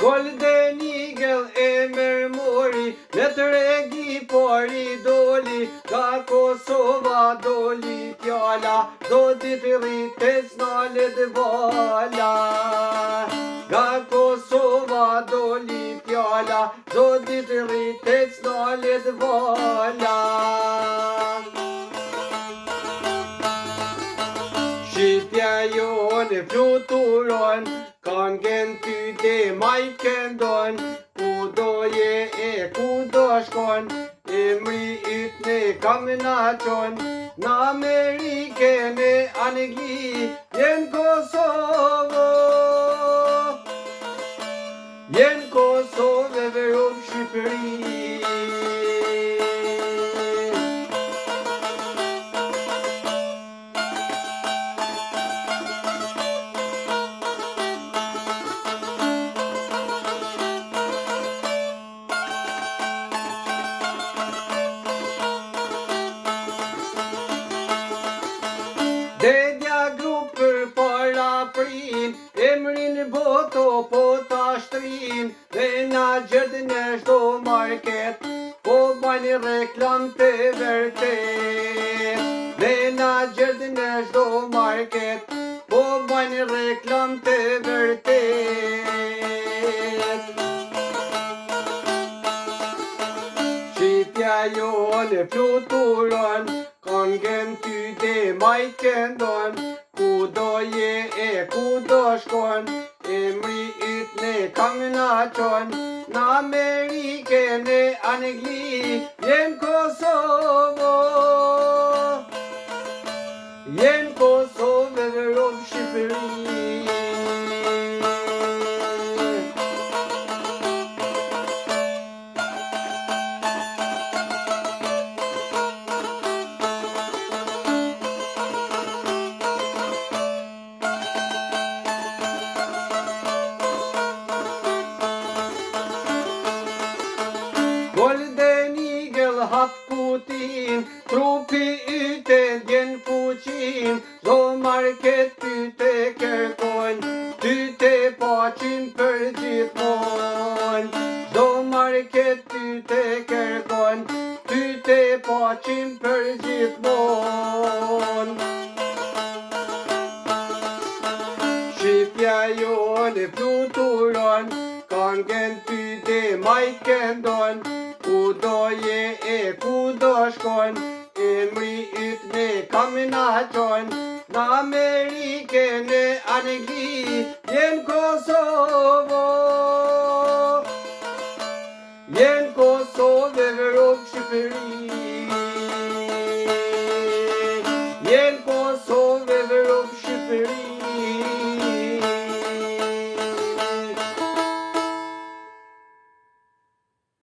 Golden Eagle e mërmori, në të regi pari doli, ka Kosova doli fjala, do ditë rrites nalet vala. Ka Kosova doli fjala, do ditë rrites nalet vala. Shqipja jonë fluturon, kangen ty dhe majken don, ku do je e ku do shkon, emri yt ne kam na qon, në Amerikën e Angli, jen Kosovo, jen Kosovë verup Shqipëri. Dedja grupër para prin, emrin boto po ta shtrin, dhe na gjert në shdo market, po bajnë reklam të vërtet. Dhe na gjert në shdo market, po bajnë reklam të vërtet. Shqipja jonë fluturon, kangen ty dhe majken don, ku do je e ku do shkon, emri yt ne kam na qon, në Amerikën e Angli, jen Kosovo, jen Kosovë verup Shqipëri. Golden Eagle hap kutin, trupi yte ndjen fuqin, do market ty te kërkon, ty te paqin për gjithmon. Do market ty te kërkon, ty te paqin për gjithmon. Shqipja jonë fluturon, kangen ty dhe majken don, ku do je e ku do shkon, emri yt ne kam na qon, në Amerikën e Angli, jen Kosovo, jen Kosovë verup Shqipëri. Jen Kosovë verup Shqipëri.